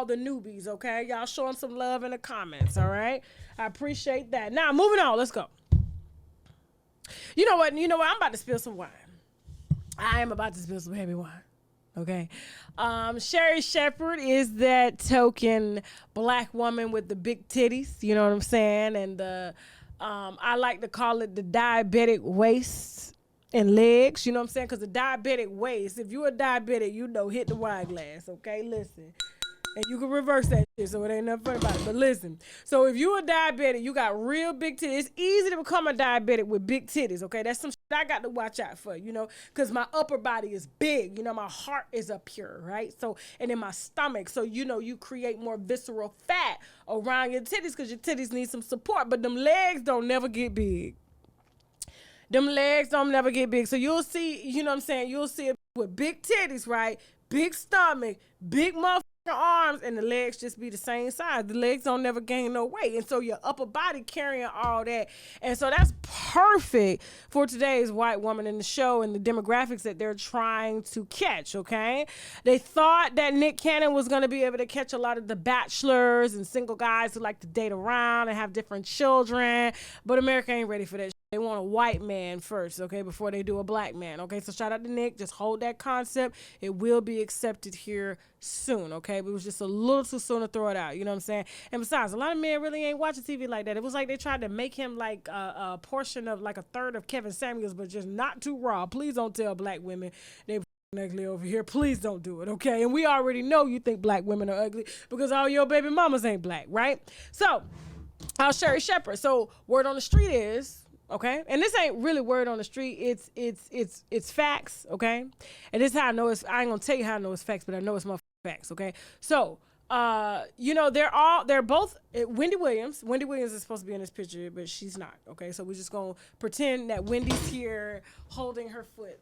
all the newbies, okay? Y'all showing some love in the comments, all right? I appreciate that. Now, moving on. Let's go. You know what? I'm about to spill some wine. I am about to spill some heavy wine. Okay. Sherri Shepherd is that token black woman with the big titties. You know what I'm saying? And the I like to call it the diabetic waist and legs. You know what I'm saying? Because the diabetic waist, if you're a diabetic, hit the wine glass. Okay, listen. And you can reverse that shit, so it ain't nothing funny about it. But listen, so if you a diabetic, you got real big titties. It's easy to become a diabetic with big titties, okay? That's some shit I got to watch out for, because my upper body is big. My heart is up here, right? So, and in my stomach. So, you create more visceral fat around your titties because your titties need some support. But them legs don't never get big. Them legs don't never get big. So you'll see, you'll see it with big titties, right? Big stomach, big motherfucker. Arms and the legs just be the same size. The legs don't never gain no weight, and so your upper body carrying all that. And so that's perfect for today's white woman in the show and the demographics that they're trying to catch. Okay, they thought that Nick Cannon was going to be able to catch a lot of the bachelors and single guys who like to date around and have different children, but America ain't ready for that. They want a white man first, okay, before they do a black man, okay? So shout out to Nick. Just hold that concept. It will be accepted here soon, okay? But it was just a little too soon to throw it out, you know what I'm saying? And besides, a lot of men really ain't watching TV like that. It was like they tried to make him like a portion of like a third of Kevin Samuels, but just not too raw. Please don't tell black women they ugly over here. Please don't do it, okay? And we already know you think black women are ugly because all your baby mamas ain't black, right? So, Sherri Shepherd. So, word on the street is... okay, and this ain't really word on the street. It's facts. Okay, and this is how I know it's. I ain't gonna tell you how I know it's facts, but I know it's my facts. Okay, so they're both Wendy Williams. Wendy Williams is supposed to be in this picture, but she's not. Okay, so we're just gonna pretend that Wendy's here holding her foot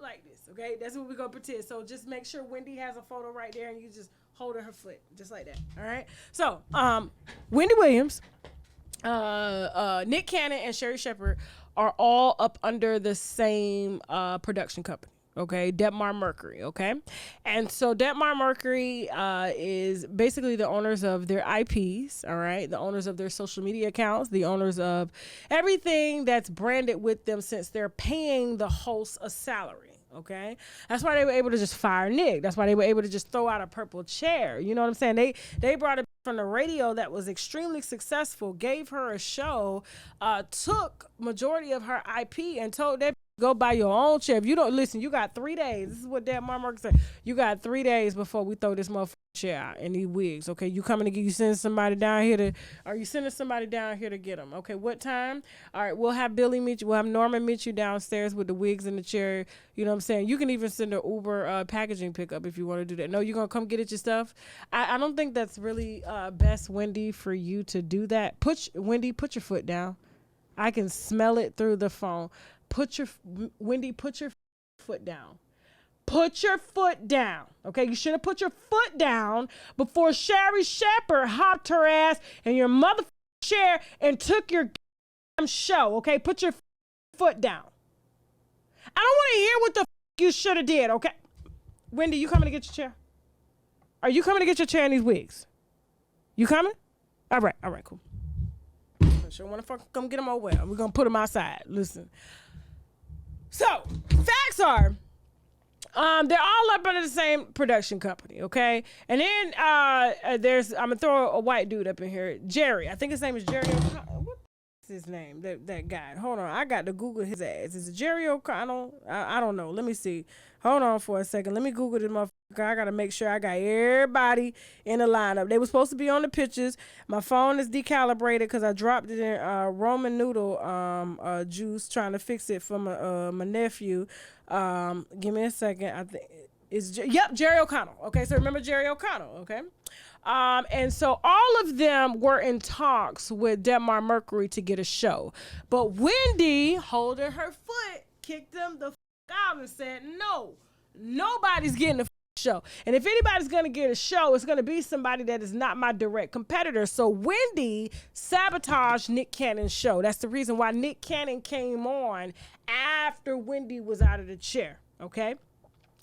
like this. Okay, that's what we're gonna pretend. So just make sure Wendy has a photo right there, and you just holding her foot just like that. All right. So Wendy Williams. Nick Cannon and Sherri Shepherd are all up under the same production company. Okay, Detmar Mercury. Okay, and so Detmar Mercury is basically the owners of their IPs. All right, the owners of their social media accounts, the owners of everything that's branded with them, since they're paying the host a salary. Okay, that's why they were able to just fire Nick. That's why they were able to just throw out a purple chair. You know what I'm saying? They brought it from the radio that was extremely successful, gave her a show, took majority of her IP and told that go buy your own chair. If you don't listen, you got 3 days. This is what Dad Mama said. You got 3 days before we throw this motherfucking chair out and these wigs. Okay, you coming to get you sending somebody down here to? Are you sending somebody down here to get them? Okay, what time? All right, we'll have Billy meet you. We'll have Norman meet you downstairs with the wigs and the chair. You know what I'm saying? You can even send an Uber packaging pickup if you want to do that. No, you're gonna come get it yourself. I don't think that's really best, Wendy, for you to do that. Wendy, put your foot down. I can smell it through the phone. Wendy, put your foot down. Put your foot down. Okay, you should have put your foot down before Sherri Shepherd hopped her ass in your motherfucking chair and took your damn show. Okay, put your foot down. I don't want to hear what the you should have did. Okay, Wendy, you coming to get your chair? Are you coming to get your chair in these wigs? You coming? All right, cool. I sure want to fucking come get them over. We're gonna put them outside. Listen. So, facts are, they're all up under the same production company, okay? And then I'm going to throw a white dude up in here, Jerry. I think his name is Jerry O'Connell. What is his name, that guy? Hold on, I got to Google his ass. Is it Jerry O'Connell? I don't know. Let me see. Hold on for a second. Let me Google this motherfucker. I got to make sure I got everybody in the lineup. They were supposed to be on the pictures. My phone is decalibrated because I dropped it in Roman noodle juice trying to fix it for my nephew. Give me a second. I think it's Jerry O'Connell. Okay, so remember Jerry O'Connell, okay? And so all of them were in talks with Detmar Mercury to get a show. But Wendy, holding her foot, kicked them the out and said, no, nobody's getting a show. And if anybody's going to get a show, it's going to be somebody that is not my direct competitor. So Wendy sabotaged Nick Cannon's show. That's the reason why Nick Cannon came on after Wendy was out of the chair. Okay.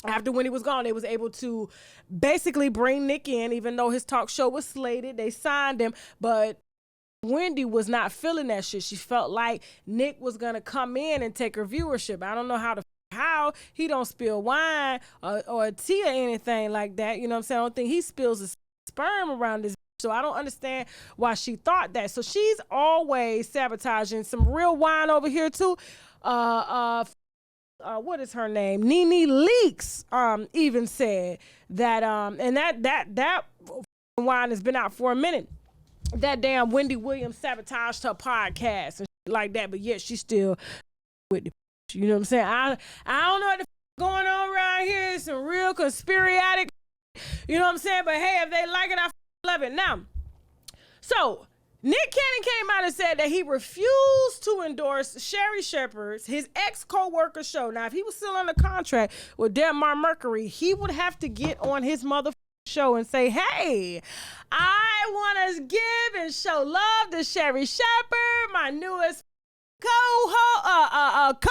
After Wendy was gone, they was able to basically bring Nick in, even though his talk show was slated. They signed him, but Wendy was not feeling that shit. She felt like Nick was gonna come in and take her viewership. I don't know how he don't spill wine or tea or anything like that. You know what I'm saying? I don't think he spills his sperm around this. So I don't understand why she thought that. So she's always sabotaging. Some real wine over here too. What is her name? Nene Leakes even said that and that wine has been out for a minute. That damn Wendy Williams sabotaged her podcast and like that, but yet she's still with the, you know what I'm saying? I don't know what the going on around here. It's some real conspiratic, you know what I'm saying? But hey, if they like it, I love it. Now, so Nick Cannon came out and said that he refused to endorse Sherri Shepherd's, his ex-co-worker show. Now, if he was still under contract with Denmark Mercury, he would have to get on his motherfucking show and say, hey, I want to give and show love to Sherri Shepherd, my newest co-worker.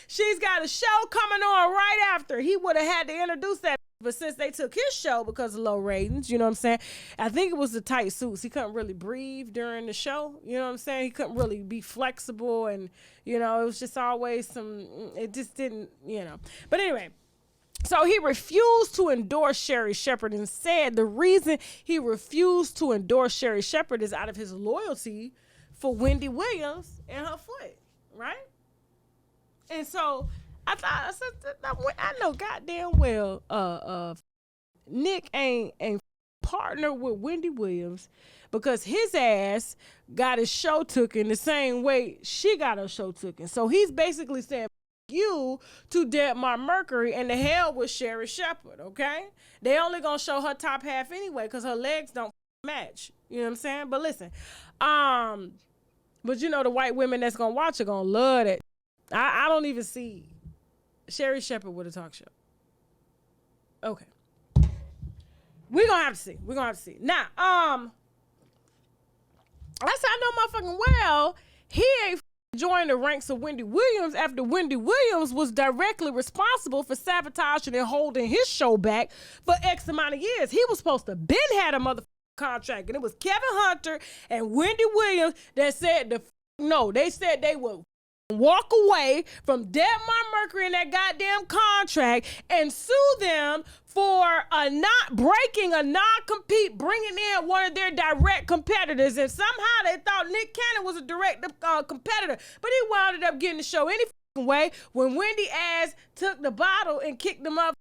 She's got a show coming on right after. He would have had to introduce that. But since they took his show because of low ratings, you know what I'm saying? I think it was the tight suits. He couldn't really breathe during the show. You know what I'm saying? He couldn't really be flexible. And, you know, it was just always it just didn't, you know. But anyway, so he refused to endorse Sherri Shepherd and said the reason he refused to endorse Sherri Shepherd is out of his loyalty for Wendy Williams and her foot, right? And so I know goddamn well Nick ain't partnered with Wendy Williams because his ass got his show taken the same way she got her show taken. So he's basically saying you to Denmark Mercury and the hell with Sherri Shepherd, okay? They only gonna show her top half anyway because her legs don't match. You know what I'm saying? But listen, but you know the white women that's gonna watch are gonna love it. I don't even see Sherri Shepherd with a talk show. Okay. We're gonna have to see. Now, I said I know motherfucking well he ain't joined the ranks of Wendy Williams after Wendy Williams was directly responsible for sabotaging and holding his show back for X amount of years. He was supposed to been had a motherfucking contract, and it was Kevin Hunter and Wendy Williams that said no. They said they would walk away from Denmark Mercury and that goddamn contract and sue them for not breaking a non-compete, bringing in one of their direct competitors. And somehow they thought Nick Cannon was a direct competitor, but he wound up getting the show any way when Wendy ass took the bottle and kicked them up,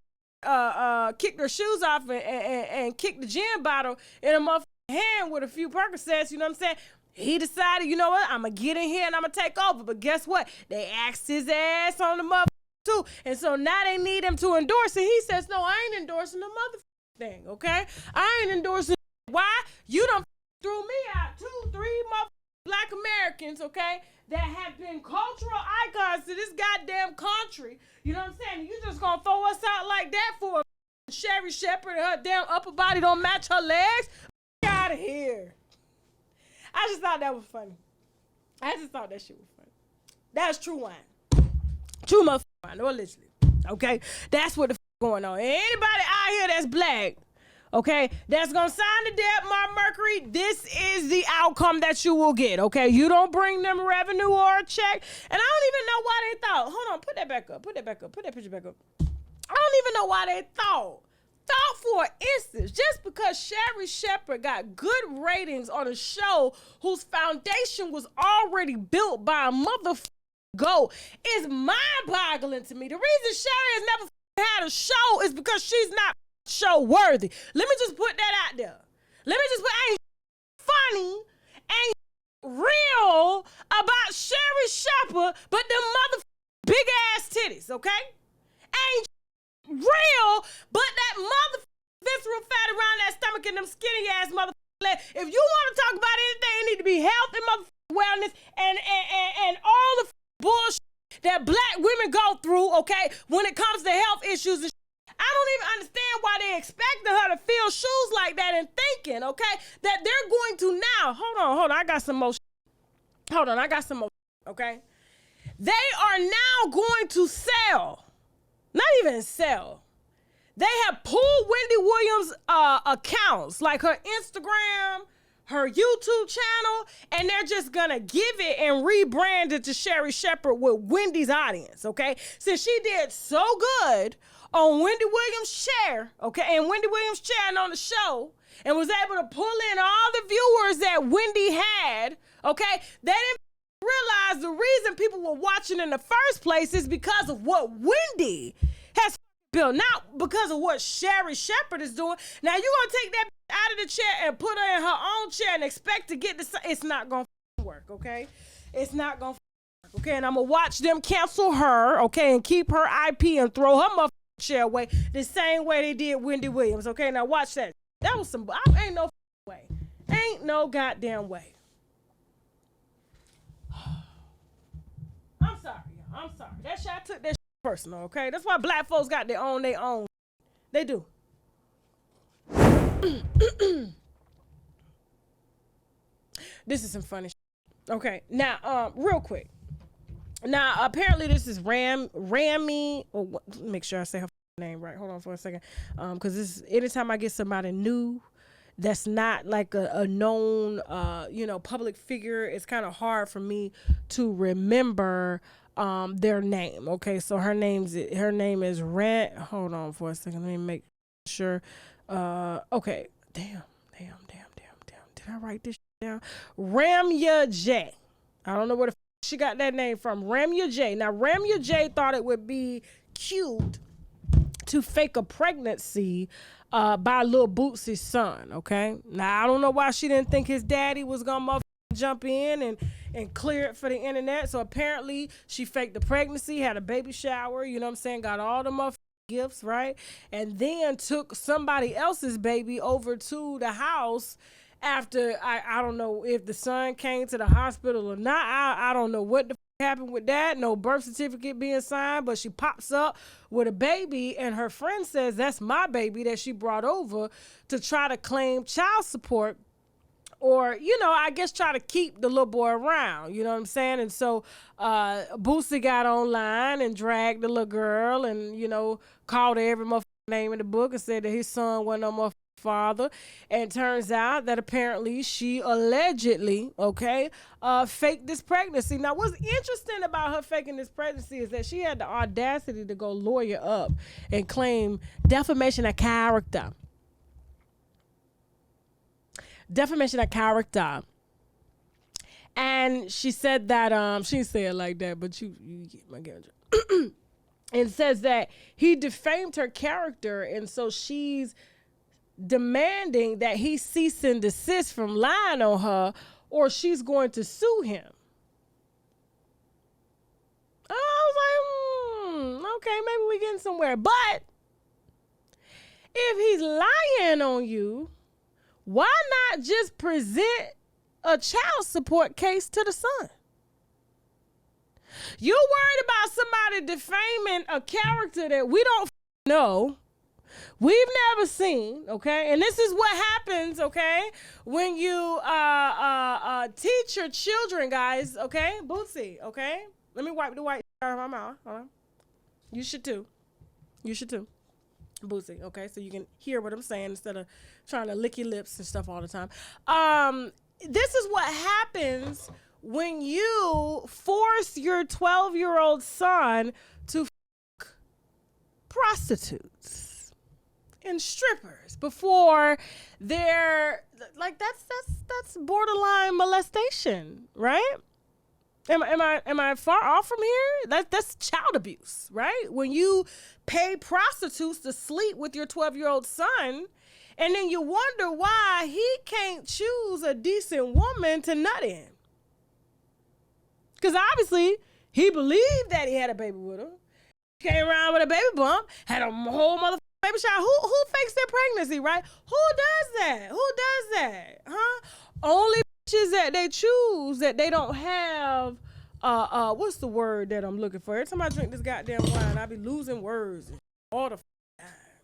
kicked her shoes off and kicked the gin bottle in a motherfucking hand with a few Percocets. You know what I'm saying? He decided, you know what, I'm going to get in here and I'm going to take over. But guess what? They axed his ass on the motherfucker too. And so now they need him to endorse it. He says, no, I ain't endorsing the motherfucking thing, okay? I ain't endorsing. Why? You done threw me out 2-3 motherfucking Black Americans, okay, that have been cultural icons to this goddamn country. You know what I'm saying? You just going to throw us out like that for a Sherri Shepherd and her damn upper body don't match her legs? Get out of here. I just thought that was funny. I just thought that shit was funny. That's true wine. True motherfucking wine. No, literally. Okay? That's what the going on. Anybody out here that's black, okay, that's going to sign the Denmark Mercury, this is the outcome that you will get, okay? You don't bring them revenue or a check. And I don't even know why they thought. Hold on. Put that back up. Put that picture back up. I don't even know why they thought for an instance, just because Sherri Shepherd got good ratings on a show whose foundation was already built by a motherfucking GOAT is mind-boggling to me. The reason Sherri has never had a show is because she's not show worthy. Let me just put that out there. Ain't funny, ain't real about Sherri Shepherd, but them motherfucking big ass titties, okay? Ain't real, but that mother visceral fat around that stomach and them skinny ass motherfucking legs. If you want to talk about anything, it need to be health and motherfucking wellness and all the bullshit that black women go through, okay, when it comes to health issues and I don't even understand why they expecting her to fill shoes like that and thinking, okay, that they're going to now. Hold on. I got some more. Okay? They are now going to sell Not even sell. They have pulled Wendy Williams' accounts, like her Instagram, her YouTube channel, and they're just gonna give it and rebrand it to Sherri Shepherd with Wendy's audience, okay? Since she did so good on Wendy Williams' share, okay, and Wendy Williams' share and on the show, and was able to pull in all the viewers that Wendy had, okay, they didn't realize the reason people were watching in the first place is because of what Wendy has built, not because of what Sherri Shepherd is doing. Now you gonna take that out of the chair and put her in her own chair and expect to get the, it's not gonna work, okay? It's not gonna work, okay? And I'm gonna watch them cancel her, okay, and keep her IP and throw her motherfucking chair away the same way they did Wendy Williams, okay? Now watch that. That was some, ain't no way. Ain't no goddamn way. I'm sorry, y'all. I'm sorry. That shit, I took that shit personal, okay? That's why black folks got their own. They do. This is some funny shit. Okay, now, real quick. Now, apparently this is Rammy, or what, make sure I say her name right. Hold on for a second. Because this, anytime I get somebody new that's not like a known, public figure, it's kind of hard for me to remember their name. Okay, so her name is hold on for a second. Let me make sure. Okay, damn. Did I write this down? Ramya J. I don't know where the she got that name from. Ramya J. Now Ramya J thought it would be cute to fake a pregnancy by Lil Boosie's son, okay? Now, I don't know why she didn't think his daddy was gonna jump in and clear it for the internet. So apparently she faked the pregnancy, had a baby shower, you know what I'm saying, got all the gifts, right? And then took somebody else's baby over to the house after, I don't know if the son came to the hospital or not. I don't know what the happened with that. No birth certificate being signed, but she pops up with a baby and her friend says that's my baby that she brought over to try to claim child support, or I guess try to keep the little boy around, you know what I'm saying? And so Boosie got online and dragged the little girl and called her every motherfucking name in the book and said that his son wasn't no motherfucking father. And turns out that apparently she allegedly faked this pregnancy. Now what's interesting about her faking this pregnancy is that she had the audacity to go lawyer up and claim defamation of character. And she said that she didn't say it like that, but you get my character. And says that he defamed her character, and so she's demanding that he cease and desist from lying on her, or she's going to sue him. I was like, okay, maybe we're getting somewhere. But if he's lying on you, why not just present a child support case to the son? You're worried about somebody defaming a character that we don't know, we've never seen, okay? And this is what happens, okay, when you teach your children, guys, okay? Boosie, okay? Let me wipe the white out of my mouth. Hold on. You should too. Boosie, okay? So you can hear what I'm saying instead of trying to lick your lips and stuff all the time. This is what happens when you force your 12-year-old son to prostitutes and strippers before they're like, that's borderline molestation, right? Am I far off from here? That's child abuse, right? When you pay prostitutes to sleep with your 12-year-old son, and then you wonder why he can't choose a decent woman to nut in. Because obviously he believed that he had a baby with her. Came around with a baby bump, had a whole motherfucking baby shower. Who fakes their pregnancy, right? Who does that? Huh? Only bitches that they choose that they don't have, what's the word that I'm looking for? Every time I drink this goddamn wine, I be losing words all the time.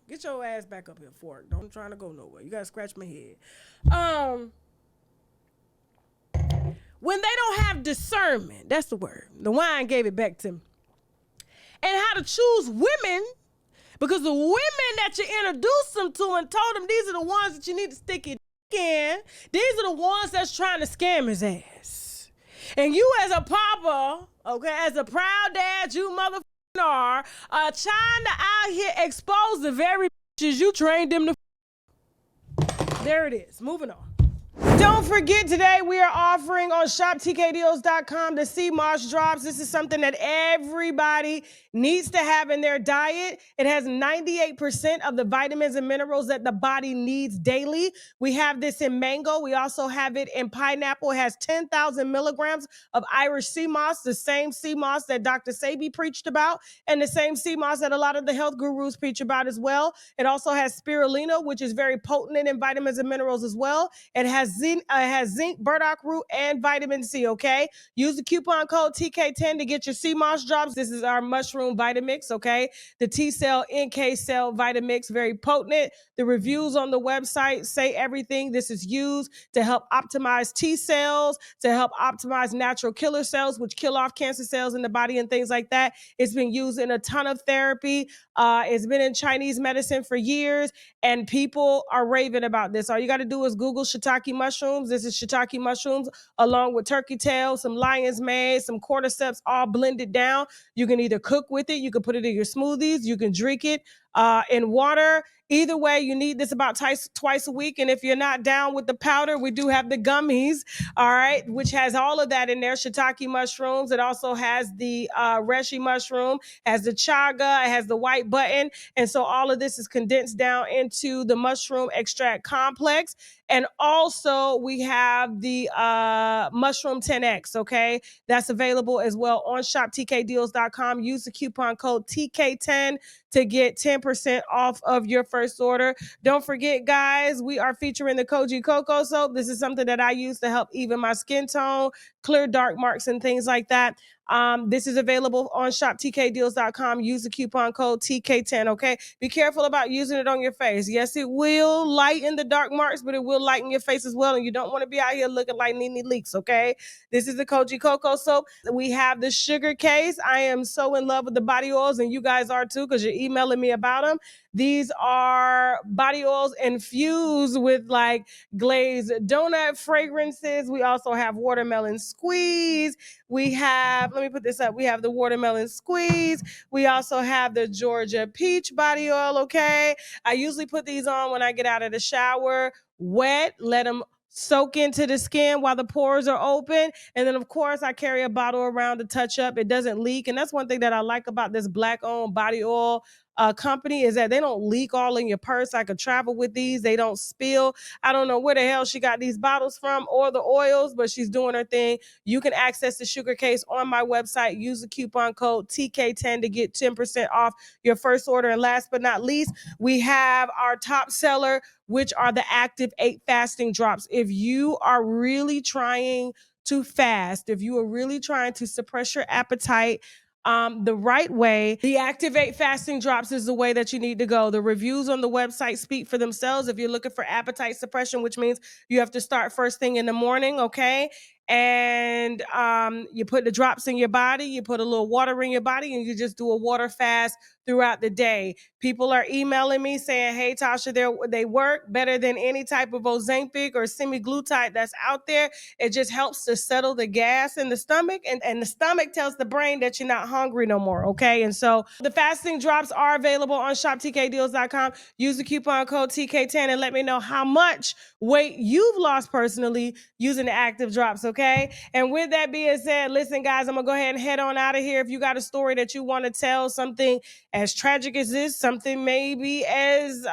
Get your ass back up here, Fork. Don't trying to go nowhere. You gotta scratch my head. When they don't have discernment, that's the word. The wine gave it back to me. and how to choose women, because the women that you introduced them to and told them these are the ones that you need to stick your dick in, these are the ones that's trying to scam his ass. And you as a papa, okay, as a proud dad, you motherfucking are trying to out here expose the very bitches you trained them to. There it is. Moving on. Don't forget, today we are offering on shoptkdeals.com the sea moss drops. This is something that everybody needs to have in their diet. It has 98% of the vitamins and minerals that the body needs daily. We have this in mango. We also have it in pineapple. It has 10,000 milligrams of Irish sea moss, the same sea moss that Dr. Sebi preached about, and the same sea moss that a lot of the health gurus preach about as well. It also has spirulina, which is very potent in vitamins and minerals as well. It has zinc, burdock root, and vitamin C, okay? Use the coupon code TK10 to get your sea moss drops. This is our mushroom Vitamix, okay? The T-cell, NK cell Vitamix, very potent. The reviews on the website say everything. This is used to help optimize T cells, to help optimize natural killer cells, which kill off cancer cells in the body and things like that. It's been used in a ton of therapy. It's been in Chinese medicine for years, and people are raving about this. All you got to do is Google shiitake mushrooms. This is shiitake mushrooms along with turkey tail, some lion's mane, some cordyceps, all blended down. You can either cook with it, you can put it in your smoothies, you can drink it in water. Either way, you need this about twice a week. And if you're not down with the powder, we do have the gummies, all right, which has all of that in there. Shiitake mushrooms. It also has the reishi mushroom, has the chaga, it has the white button. And so all of this is condensed down into the mushroom extract complex. And also we have the mushroom 10X, okay? That's available as well on shoptkdeals.com. Use the coupon code TK10 to get 10% off of your first order. Don't forget, guys, we are featuring the Koji Cocoa Soap. This is something that I use to help even my skin tone, clear dark marks and things like that. This is available on shoptkdeals.com. Use the coupon code TK10, okay? Be careful about using it on your face. Yes, it will lighten the dark marks, but it will lighten your face as well, and you don't want to be out here looking like Nene Leaks, okay? This is the Koji Cocoa Soap. We have the sugar case. I am so in love with the body oils, and you guys are too, because you're emailing me about them. These are body oils infused with like glazed donut fragrances. We also have watermelon squeeze. We have, let me put this up. We have the watermelon squeeze. We also have the Georgia peach body oil, okay? I usually put these on when I get out of the shower, wet, let them soak into the skin while the pores are open. And then, of course, I carry a bottle around to touch up. It doesn't leak. And that's one thing that I like about this Black-owned body oil company, is that they don't leak all in your purse. I could travel with these. They don't spill. I don't know where the hell she got these bottles from or the oils, but she's doing her thing. You can access the sugar case on my website. Use the coupon code TK10 to get 10% off your first order. And last but not least, we have our top seller, which are the Active 8 fasting drops. If you are really trying to fast, if you are really trying to suppress your appetite the right way, the Active 8 fasting drops is the way that you need to go. The reviews on the website speak for themselves. If you're looking for appetite suppression, which means you have to start first thing in the morning, okay? And you put the drops in your body, you put a little water in your body, and you just do a water fast throughout the day. People are emailing me saying, hey, Tasha, they work better than any type of Ozempic or semaglutide that's out there. It just helps to settle the gas in the stomach, and the stomach tells the brain that you're not hungry no more, okay? And so the fasting drops are available on shoptkdeals.com. Use the coupon code TK10 and let me know how much weight you've lost personally using the active drops, okay? And with that being said, listen, guys, I'm gonna go ahead and head on out of here. If you got a story that you want to tell, something as tragic as this, something maybe as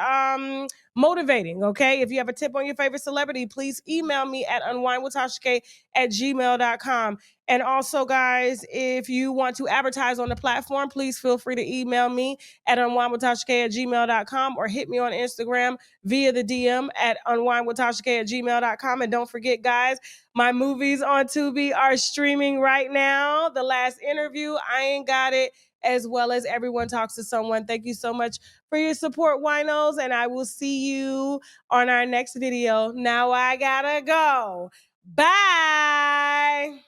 motivating, okay? If you have a tip on your favorite celebrity, please email me at unwindwithtashak@gmail.com. And also, guys, if you want to advertise on the platform, please feel free to email me at unwindwithtashak@gmail.com or hit me on Instagram via the DM at unwindwithtashak@gmail.com. And don't forget, guys, my movies on Tubi are streaming right now. The Last Interview, I Ain't Got It, as well as Everyone Talks to Someone. Thank you so much for your support, winos, and I will see you on our next video. Now I gotta go. Bye.